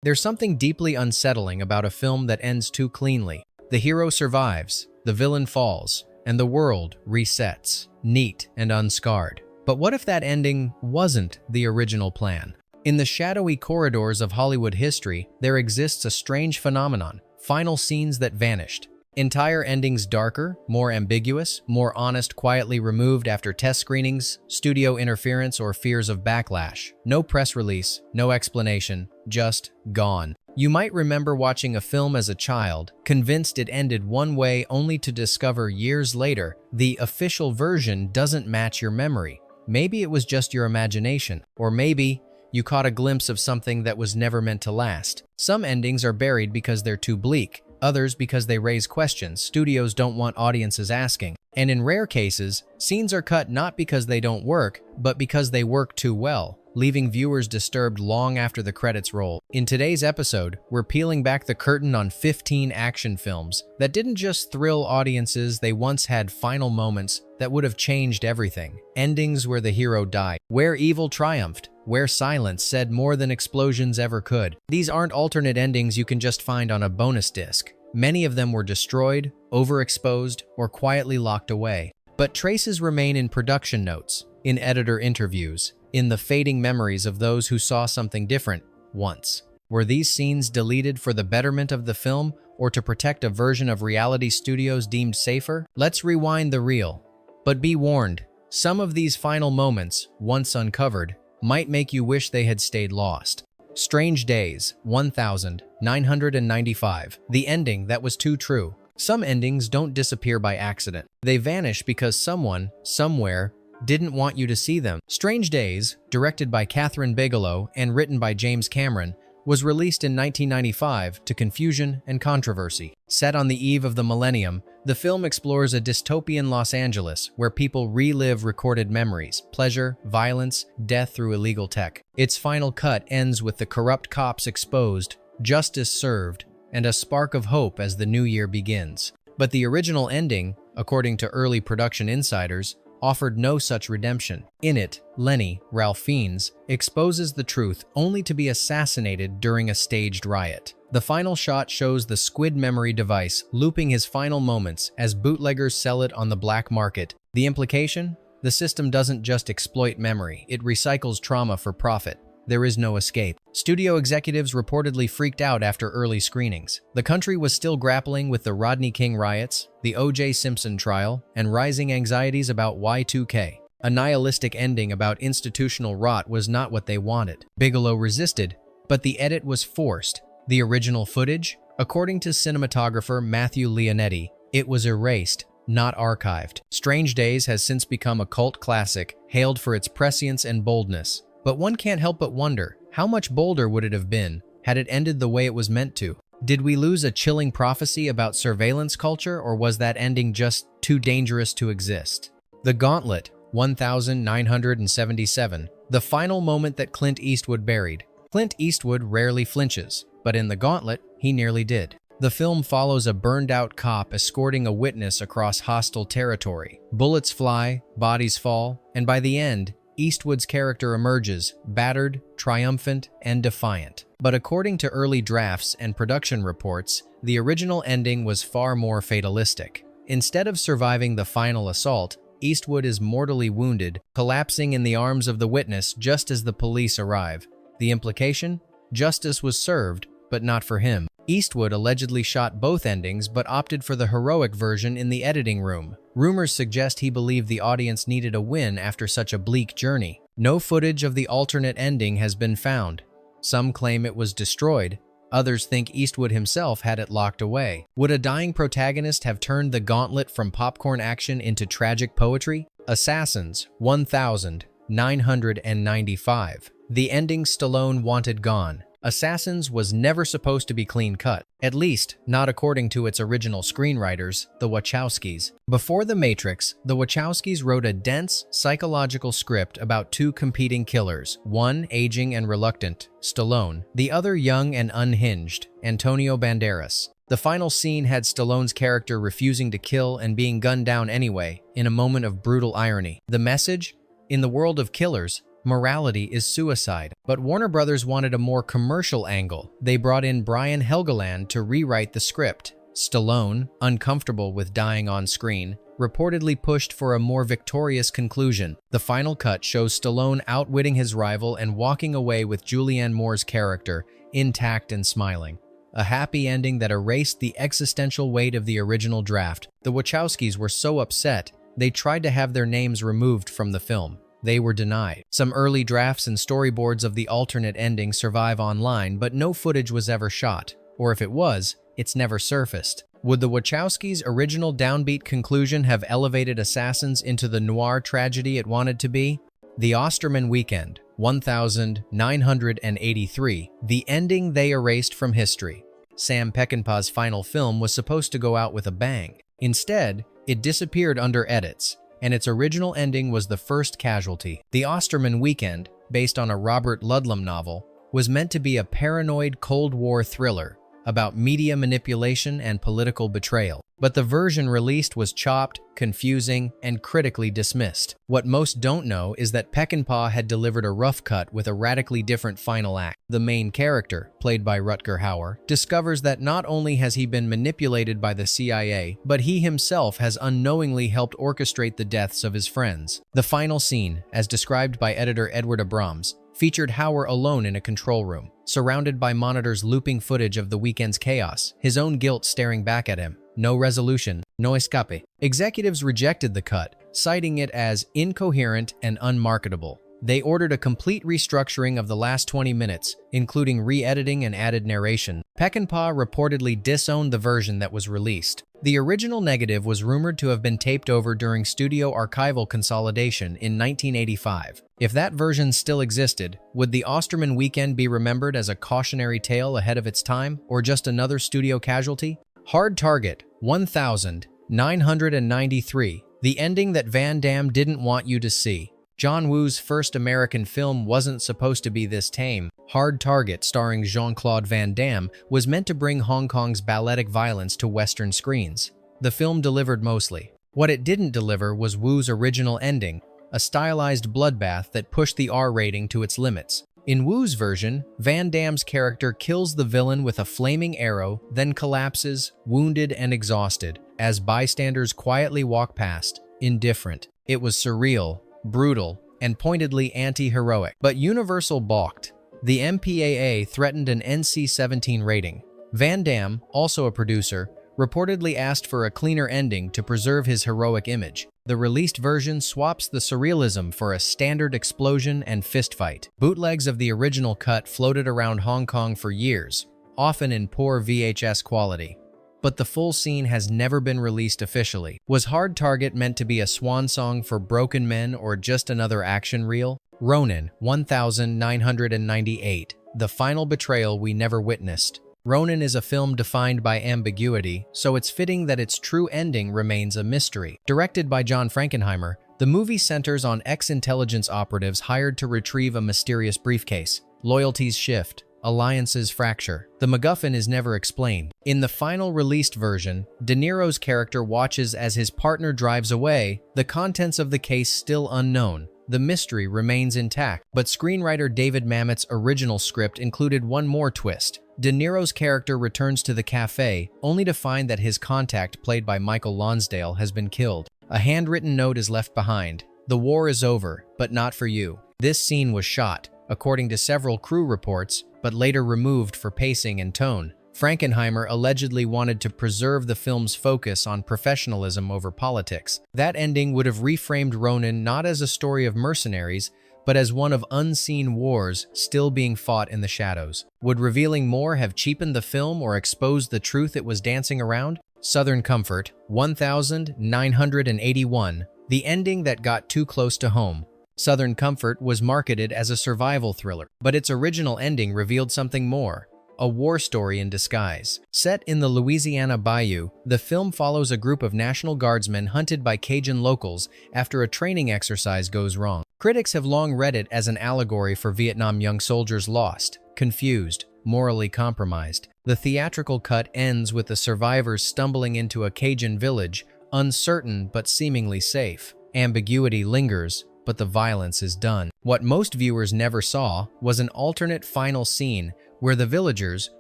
There's something deeply unsettling about a film that ends too cleanly. The hero survives, the villain falls, and the world resets, neat and unscarred. But what if that ending wasn't the original plan? In the shadowy corridors of Hollywood history, there exists a strange phenomenon: final scenes that vanished. Entire endings darker, more ambiguous, more honest, quietly removed after test screenings, studio interference, or fears of backlash. No press release, no explanation, just gone. You might remember watching a film as a child, convinced it ended one way only to discover years later the official version doesn't match your memory. Maybe it was just your imagination, or maybe you caught a glimpse of something that was never meant to last. Some endings are buried because they're too bleak, others because they raise questions studios don't want audiences asking. And in rare cases, scenes are cut not because they don't work, but because they work too well, leaving viewers disturbed long after the credits roll. In today's episode, we're peeling back the curtain on 15 action films that didn't just thrill audiences, they once had final moments that would have changed everything. Endings where the hero died, where evil triumphed, where silence said more than explosions ever could. These aren't alternate endings you can just find on a bonus disc. Many of them were destroyed, overexposed, or quietly locked away. But traces remain in production notes, in editor interviews, in the fading memories of those who saw something different once. Were these scenes deleted for the betterment of the film or to protect a version of reality studios deemed safer? Let's rewind the reel. But be warned, some of these final moments, once uncovered, might make you wish they had stayed lost. Strange Days, 1995. The ending that was too true. Some endings don't disappear by accident. They vanish because someone, somewhere, didn't want you to see them. Strange Days, directed by Catherine Bigelow and written by James Cameron, was released in 1995 to confusion and controversy. Set on the eve of the millennium, the film explores a dystopian Los Angeles where people relive recorded memories, pleasure, violence, death through illegal tech. Its final cut ends with the corrupt cops exposed, justice served, and a spark of hope as the new year begins. But the original ending, according to early production insiders, offered no such redemption. In it, Lenny, Ralph Fiennes, exposes the truth only to be assassinated during a staged riot. The final shot shows the squid memory device looping his final moments as bootleggers sell it on the black market. The implication? The system doesn't just exploit memory, it recycles trauma for profit. There is no escape. Studio executives reportedly freaked out after early screenings. The country was still grappling with the Rodney King riots, the O.J. Simpson trial, and rising anxieties about Y2K. A nihilistic ending about institutional rot was not what they wanted. Bigelow resisted, but the edit was forced. The original footage? According to cinematographer Matthew Leonetti, it was erased, not archived. Strange Days has since become a cult classic, hailed for its prescience and boldness. But one can't help but wonder, how much bolder would it have been had it ended the way it was meant to? Did we lose a chilling prophecy about surveillance culture, or was that ending just too dangerous to exist? The Gauntlet, 1977. The final moment that Clint Eastwood buried. Clint Eastwood rarely flinches, but in The Gauntlet, he nearly did. The film follows a burned-out cop escorting a witness across hostile territory. Bullets fly, bodies fall, and by the end, Eastwood's character emerges, battered, triumphant, and defiant. But according to early drafts and production reports, the original ending was far more fatalistic. Instead of surviving the final assault, Eastwood is mortally wounded, collapsing in the arms of the witness just as the police arrive. The implication? Justice was served, but not for him. Eastwood allegedly shot both endings but opted for the heroic version in the editing room. Rumors suggest he believed the audience needed a win after such a bleak journey. No footage of the alternate ending has been found. Some claim it was destroyed. Others think Eastwood himself had it locked away. Would a dying protagonist have turned the gauntlet from popcorn action into tragic poetry? Assassins, 1995. The ending Stallone wanted gone. Assassins was never supposed to be clean-cut, at least not according to its original screenwriters, the Wachowskis. Before The Matrix, the Wachowskis wrote a dense, psychological script about two competing killers, one aging and reluctant, Stallone, the other young and unhinged, Antonio Banderas. The final scene had Stallone's character refusing to kill and being gunned down anyway, in a moment of brutal irony. The message? In the world of killers, morality is suicide. But Warner Brothers wanted a more commercial angle. They brought in Brian Helgeland to rewrite the script. Stallone, uncomfortable with dying on screen, reportedly pushed for a more victorious conclusion. The final cut shows Stallone outwitting his rival and walking away with Julianne Moore's character, intact and smiling. A happy ending that erased the existential weight of the original draft. The Wachowskis were so upset, they tried to have their names removed from the film. They were denied. Some early drafts and storyboards of the alternate ending survive online, but no footage was ever shot. Or if it was, it's never surfaced. Would the Wachowskis' original downbeat conclusion have elevated Assassins into the noir tragedy it wanted to be? The Osterman Weekend, 1983, the ending they erased from history. Sam Peckinpah's final film was supposed to go out with a bang. Instead, it disappeared under edits, and its original ending was the first casualty. The Osterman Weekend, based on a Robert Ludlum novel, was meant to be a paranoid Cold War thriller about media manipulation and political betrayal. But the version released was chopped, confusing, and critically dismissed. What most don't know is that Peckinpah had delivered a rough cut with a radically different final act. The main character, played by Rutger Hauer, discovers that not only has he been manipulated by the CIA, but he himself has unknowingly helped orchestrate the deaths of his friends. The final scene, as described by editor Edward Abrams, featured Hauer alone in a control room, surrounded by monitors looping footage of the weekend's chaos, his own guilt staring back at him. No resolution, no escape. Executives rejected the cut, citing it as incoherent and unmarketable. They ordered a complete restructuring of the last 20 minutes, including re-editing and added narration. Peckinpah reportedly disowned the version that was released. The original negative was rumored to have been taped over during studio archival consolidation in 1985. If that version still existed, would the Osterman Weekend be remembered as a cautionary tale ahead of its time, or just another studio casualty? Hard Target, 1993, the ending that Van Damme didn't want you to see. John Woo's first American film wasn't supposed to be this tame. Hard Target, starring Jean-Claude Van Damme, was meant to bring Hong Kong's balletic violence to Western screens. The film delivered mostly. What it didn't deliver was Woo's original ending, a stylized bloodbath that pushed the R rating to its limits. In Woo's version, Van Damme's character kills the villain with a flaming arrow, then collapses, wounded and exhausted, as bystanders quietly walk past, indifferent. It was surreal, brutal, and pointedly anti-heroic. But Universal balked. The MPAA threatened an NC-17 rating. Van Damme, also a producer, reportedly asked for a cleaner ending to preserve his heroic image. The released version swaps the surrealism for a standard explosion and fistfight. Bootlegs of the original cut floated around Hong Kong for years, often in poor VHS quality. But the full scene has never been released officially. Was Hard Target meant to be a swan song for broken men or just another action reel? Ronin, 1998, the final betrayal we never witnessed. Ronin is a film defined by ambiguity, so it's fitting that its true ending remains a mystery. Directed by John Frankenheimer, the movie centers on ex-intelligence operatives hired to retrieve a mysterious briefcase. Loyalties shift, alliances fracture. The MacGuffin is never explained. In the final released version, De Niro's character watches as his partner drives away, the contents of the case still unknown. The mystery remains intact, but screenwriter David Mamet's original script included one more twist. De Niro's character returns to the cafe, only to find that his contact, played by Michael Lonsdale, has been killed. A handwritten note is left behind. The war is over, but not for you. This scene was shot, according to several crew reports, but later removed for pacing and tone. Frankenheimer allegedly wanted to preserve the film's focus on professionalism over politics. That ending would have reframed Ronin not as a story of mercenaries, but as one of unseen wars still being fought in the shadows. Would revealing more have cheapened the film or exposed the truth it was dancing around? Southern Comfort, 1981, the ending that got too close to home. Southern Comfort was marketed as a survival thriller, but its original ending revealed something more. A war story in disguise. Set in the Louisiana Bayou, the film follows a group of National Guardsmen hunted by Cajun locals after a training exercise goes wrong. Critics have long read it as an allegory for Vietnam young soldiers lost, confused, morally compromised. The theatrical cut ends with the survivors stumbling into a Cajun village, uncertain but seemingly safe. Ambiguity lingers, but the violence is done. What most viewers never saw was an alternate final scene where the villagers,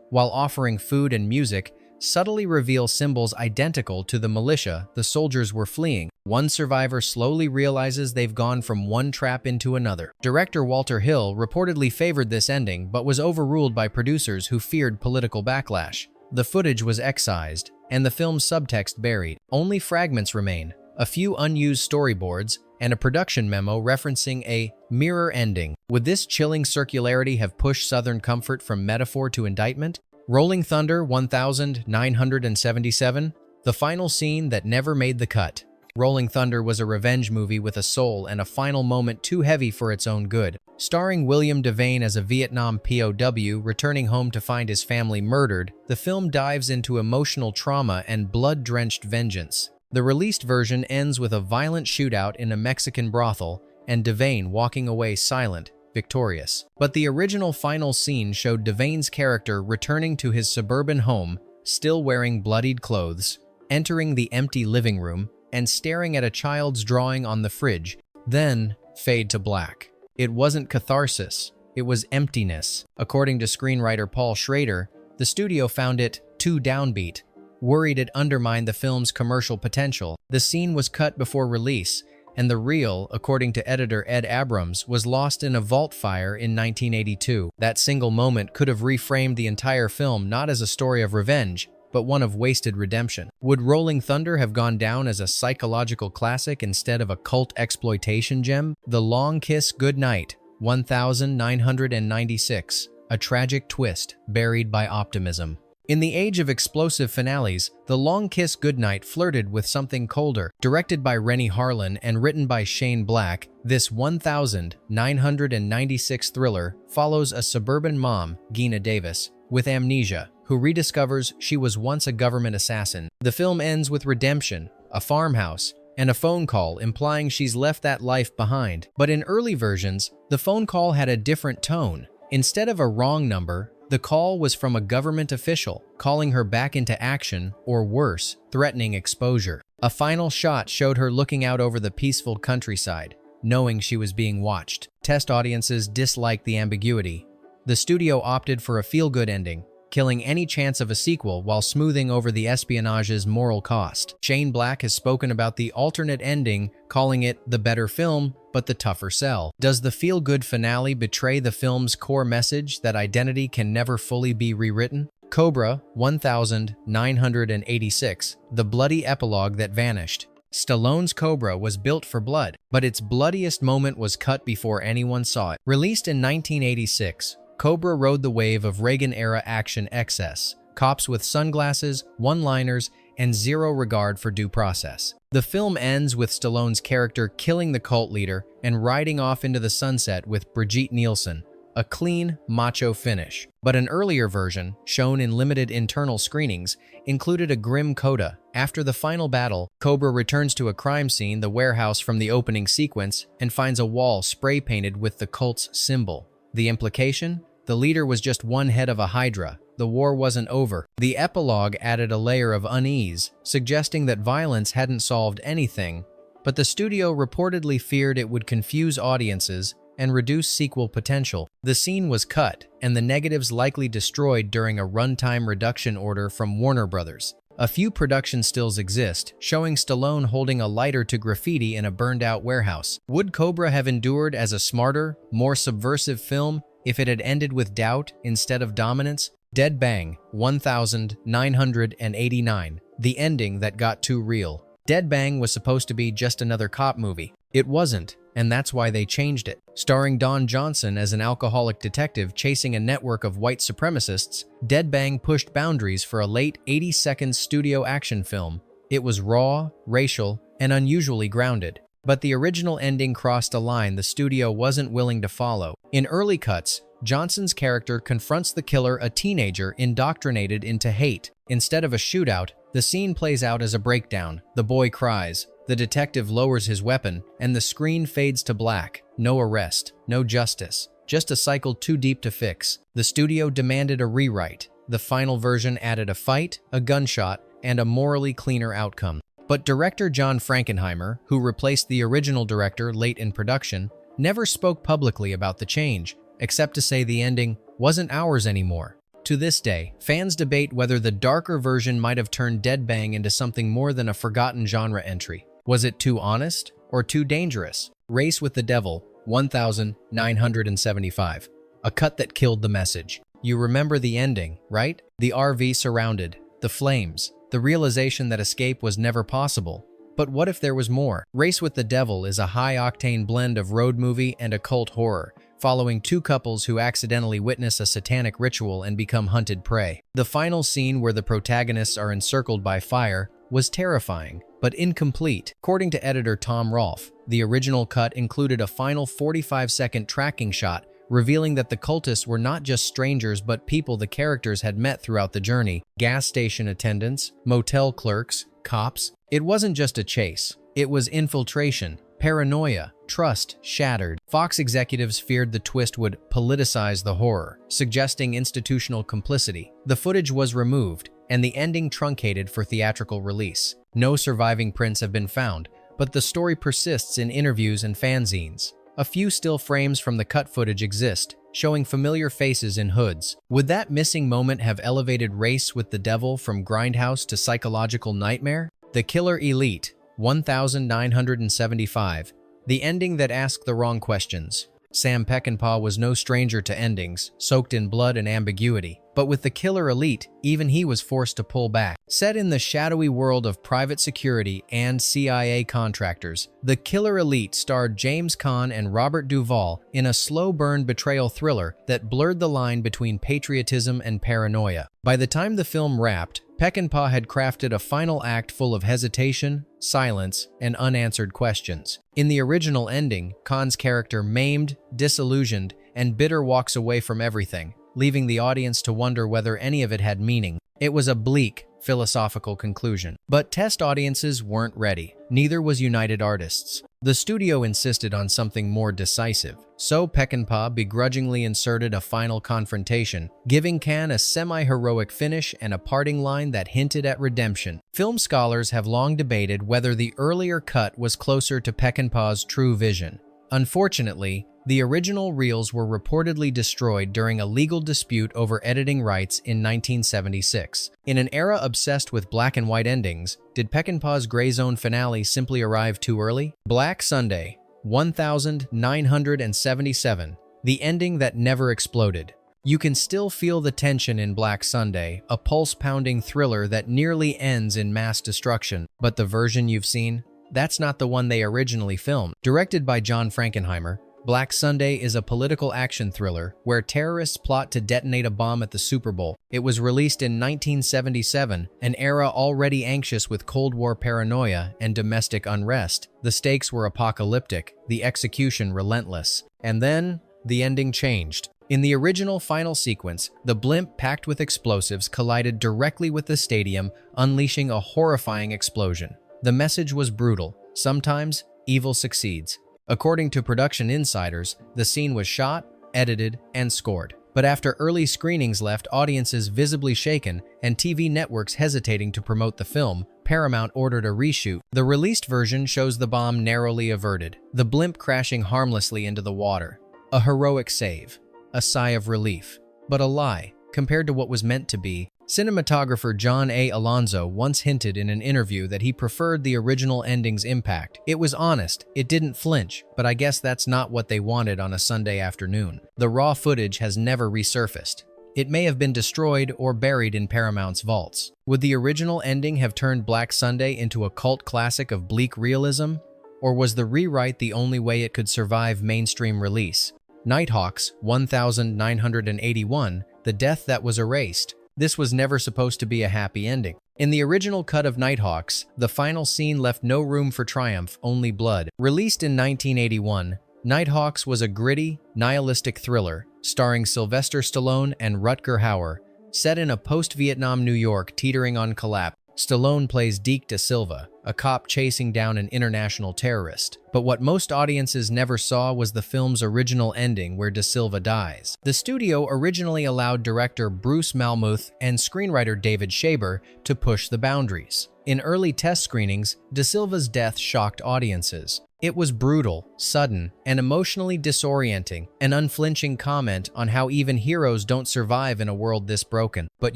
while offering food and music, subtly reveal symbols identical to the militia the soldiers were fleeing. One survivor slowly realizes they've gone from one trap into another. Director Walter Hill reportedly favored this ending but was overruled by producers who feared political backlash. The footage was excised, and the film's subtext buried. Only fragments remain, a few unused storyboards, and a production memo referencing a mirror ending. Would this chilling circularity have pushed Southern comfort from metaphor to indictment? Rolling Thunder 1977, the final scene that never made the cut. Rolling Thunder was a revenge movie with a soul and a final moment too heavy for its own good. Starring William Devane as a Vietnam POW returning home to find his family murdered, the film dives into emotional trauma and blood-drenched vengeance. The released version ends with a violent shootout in a Mexican brothel and Devane walking away silent, victorious. But the original final scene showed Devane's character returning to his suburban home, still wearing bloodied clothes, entering the empty living room, and staring at a child's drawing on the fridge, then fade to black. It wasn't catharsis, it was emptiness. According to screenwriter Paul Schrader, the studio found it too downbeat, worried it undermined the film's commercial potential. The scene was cut before release, and the reel, according to editor Ed Abrams, was lost in a vault fire in 1982. That single moment could have reframed the entire film not as a story of revenge, but one of wasted redemption. Would Rolling Thunder have gone down as a psychological classic instead of a cult exploitation gem? The Long Kiss Goodnight, 1996, a tragic twist buried by optimism. In the age of explosive finales, The Long Kiss Goodnight flirted with something colder. Directed by Rennie Harlin and written by Shane Black, this 1996 thriller follows a suburban mom, Geena Davis, with amnesia, who rediscovers she was once a government assassin. The film ends with redemption, a farmhouse, and a phone call implying she's left that life behind. But in early versions, the phone call had a different tone. Instead of a wrong number, the call was from a government official, calling her back into action, or worse, threatening exposure. A final shot showed her looking out over the peaceful countryside, knowing she was being watched. Test audiences disliked the ambiguity. The studio opted for a feel-good ending, killing any chance of a sequel while smoothing over the espionage's moral cost. Shane Black has spoken about the alternate ending, calling it the better film, but the tougher sell. Does the feel-good finale betray the film's core message that identity can never fully be rewritten? Cobra 1986, the bloody epilogue that vanished. Stallone's Cobra was built for blood, but its bloodiest moment was cut before anyone saw it. Released in 1986, Cobra rode the wave of Reagan-era action excess, cops with sunglasses, one-liners, and zero regard for due process. The film ends with Stallone's character killing the cult leader and riding off into the sunset with Brigitte Nielsen, a clean, macho finish. But an earlier version, shown in limited internal screenings, included a grim coda. After the final battle, Cobra returns to a crime scene, the warehouse from the opening sequence, and finds a wall spray-painted with the cult's symbol. The implication? The leader was just one head of a hydra. The war wasn't over. The epilogue added a layer of unease, suggesting that violence hadn't solved anything, but the studio reportedly feared it would confuse audiences and reduce sequel potential. The scene was cut, and the negatives likely destroyed during a runtime reduction order from Warner Brothers. A few production stills exist, showing Stallone holding a lighter to graffiti in a burned-out warehouse. Would Cobra have endured as a smarter, more subversive film if it had ended with doubt instead of dominance? Dead Bang 1989, the ending that got too real. Dead Bang was supposed to be just another cop movie. It wasn't, and that's why they changed it. Starring Don Johnson as an alcoholic detective chasing a network of white supremacists, Dead Bang pushed boundaries for a late 80-second studio action film. It was raw, racial, and unusually grounded. But the original ending crossed a line the studio wasn't willing to follow. In early cuts, Johnson's character confronts the killer, a teenager indoctrinated into hate. Instead of a shootout, the scene plays out as a breakdown. The boy cries, the detective lowers his weapon, and the screen fades to black. No arrest, no justice, just a cycle too deep to fix. The studio demanded a rewrite. The final version added a fight, a gunshot, and a morally cleaner outcome. But director John Frankenheimer, who replaced the original director late in production, never spoke publicly about the change, except to say the ending wasn't ours anymore. To this day, fans debate whether the darker version might have turned Deadbang into something more than a forgotten genre entry. Was it too honest or too dangerous? Race with the Devil, 1975. A cut that killed the message. You remember the ending, right? The RV surrounded, the flames, the realization that escape was never possible. But what if there was more? Race with the Devil is a high-octane blend of road movie and occult horror, following two couples who accidentally witness a satanic ritual and become hunted prey. The final scene, where the protagonists are encircled by fire, was terrifying, but incomplete. According to editor Tom Rolfe, the original cut included a final 45-second tracking shot revealing that the cultists were not just strangers but people the characters had met throughout the journey. Gas station attendants, motel clerks, cops. It wasn't just a chase. It was infiltration, paranoia, trust shattered. Fox executives feared the twist would politicize the horror, suggesting institutional complicity. The footage was removed, and the ending truncated for theatrical release. No surviving prints have been found, but the story persists in interviews and fanzines. A few still frames from the cut footage exist, showing familiar faces in hoods. Would that missing moment have elevated Race with the Devil from grindhouse to psychological nightmare? The Killer Elite, 1975. The ending that asked the wrong questions. Sam Peckinpah was no stranger to endings, soaked in blood and ambiguity. But with The Killer Elite, even he was forced to pull back. Set in the shadowy world of private security and CIA contractors, The Killer Elite starred James Caan and Robert Duvall in a slow-burn betrayal thriller that blurred the line between patriotism and paranoia. By the time the film wrapped, Peckinpah had crafted a final act full of hesitation, silence, and unanswered questions. In the original ending, Caan's character maimed, disillusioned, and bitter walks away from everything, leaving the audience to wonder whether any of it had meaning. It was a bleak, philosophical conclusion. But test audiences weren't ready. Neither was United Artists. The studio insisted on something more decisive. So Peckinpah begrudgingly inserted a final confrontation, giving Caan a semi-heroic finish and a parting line that hinted at redemption. Film scholars have long debated whether the earlier cut was closer to Peckinpah's true vision. Unfortunately, the original reels were reportedly destroyed during a legal dispute over editing rights in 1976. In an era obsessed with black and white endings, did Peckinpah's gray zone finale simply arrive too early? Black Sunday, 1977. The ending that never exploded. You can still feel the tension in Black Sunday, a pulse-pounding thriller that nearly ends in mass destruction. But the version you've seen? That's not the one they originally filmed. Directed by John Frankenheimer, Black Sunday is a political action thriller where terrorists plot to detonate a bomb at the Super Bowl. It was released in 1977, an era already anxious with Cold War paranoia and domestic unrest. The stakes were apocalyptic, the execution relentless. And then, the ending changed. In the original final sequence, the blimp packed with explosives collided directly with the stadium, unleashing a horrifying explosion. The message was brutal. Sometimes, evil succeeds. According to production insiders, the scene was shot, edited, and scored. But after early screenings left audiences visibly shaken and TV networks hesitating to promote the film, Paramount ordered a reshoot. The released version shows the bomb narrowly averted, the blimp crashing harmlessly into the water. A heroic save. A sigh of relief. But a lie, compared to what was meant to be. Cinematographer John A. Alonzo once hinted in an interview that he preferred the original ending's impact. It was honest, it didn't flinch, but I guess that's not what they wanted on a Sunday afternoon. The raw footage has never resurfaced. It may have been destroyed or buried in Paramount's vaults. Would the original ending have turned Black Sunday into a cult classic of bleak realism? Or was the rewrite the only way it could survive mainstream release? Nighthawks, 1981, The Death That Was Erased. This was never supposed to be a happy ending. In the original cut of Nighthawks, the final scene left no room for triumph, only blood. Released in 1981, Nighthawks was a gritty, nihilistic thriller starring Sylvester Stallone and Rutger Hauer, set in a post-Vietnam New York teetering on collapse. Stallone plays Deke Da Silva, a cop chasing down an international terrorist. But what most audiences never saw was the film's original ending where Da Silva dies. The studio originally allowed director Bruce Malmuth and screenwriter David Shaber to push the boundaries. In early test screenings, Da Silva's death shocked audiences. It was brutal, sudden, and emotionally disorienting, an unflinching comment on how even heroes don't survive in a world this broken. But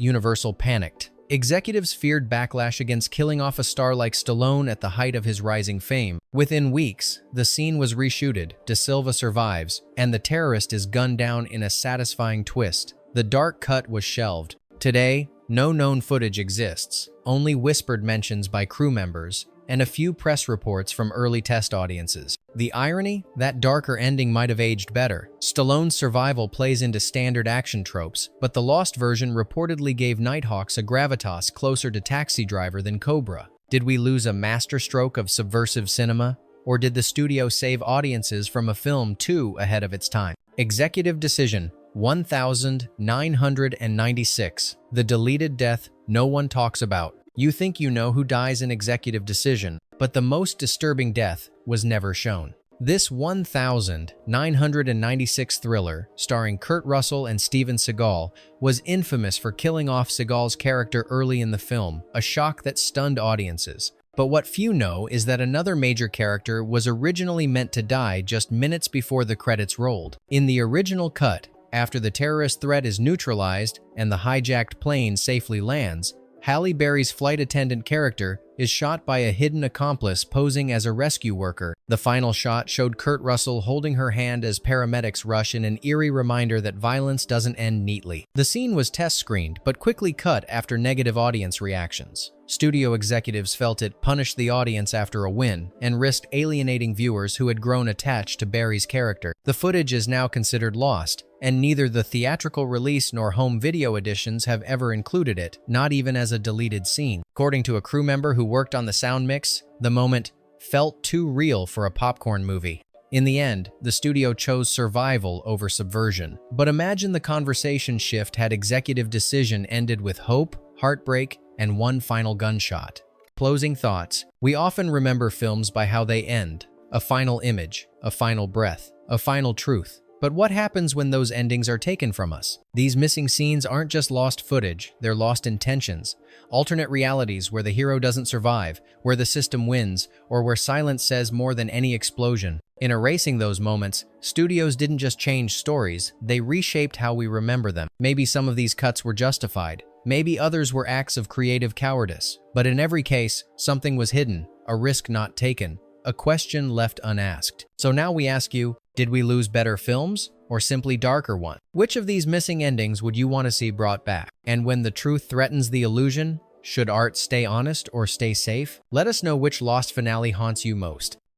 Universal panicked. Executives feared backlash against killing off a star like Stallone at the height of his rising fame. Within weeks, the scene was reshooted, Da Silva survives, and the terrorist is gunned down in a satisfying twist. The dark cut was shelved. Today, no known footage exists, only whispered mentions by crew members, and a few press reports from early test audiences. The irony? That darker ending might have aged better. Stallone's survival plays into standard action tropes, but the lost version reportedly gave Nighthawks a gravitas closer to Taxi Driver than Cobra. Did we lose a masterstroke of subversive cinema? Or did the studio save audiences from a film too ahead of its time? Executive Decision 1996. The deleted death no one talks about. You think you know who dies in Executive Decision, but the most disturbing death was never shown. This 1996 thriller, starring Kurt Russell and Steven Seagal, was infamous for killing off Seagal's character early in the film, a shock that stunned audiences. But what few know is that another major character was originally meant to die just minutes before the credits rolled. In the original cut, after the terrorist threat is neutralized and the hijacked plane safely lands, Halle Berry's flight attendant character is shot by a hidden accomplice posing as a rescue worker. The final shot showed Kurt Russell holding her hand as paramedics rush in an eerie reminder that violence doesn't end neatly. The scene was test screened, but quickly cut after negative audience reactions. Studio executives felt it punished the audience after a win and risked alienating viewers who had grown attached to Berry's character. The footage is now considered lost, and neither the theatrical release nor home video editions have ever included it, not even as a deleted scene. According to a crew member who worked on the sound mix, the moment felt too real for a popcorn movie. In the end, the studio chose survival over subversion. But imagine the conversation shift had Executive Decision ended with hope, heartbreak, and one final gunshot. Closing thoughts. We often remember films by how they end. A final image, a final breath, a final truth. But what happens when those endings are taken from us? These missing scenes aren't just lost footage, they're lost intentions. Alternate realities where the hero doesn't survive, where the system wins, or where silence says more than any explosion. In erasing those moments, studios didn't just change stories, they reshaped how we remember them. Maybe some of these cuts were justified. Maybe others were acts of creative cowardice. But in every case, something was hidden, a risk not taken, a question left unasked. So now we ask you, did we lose better films or simply darker ones? Which of these missing endings would you want to see brought back? And when the truth threatens the illusion, should art stay honest or stay safe? Let us know which lost finale haunts you most.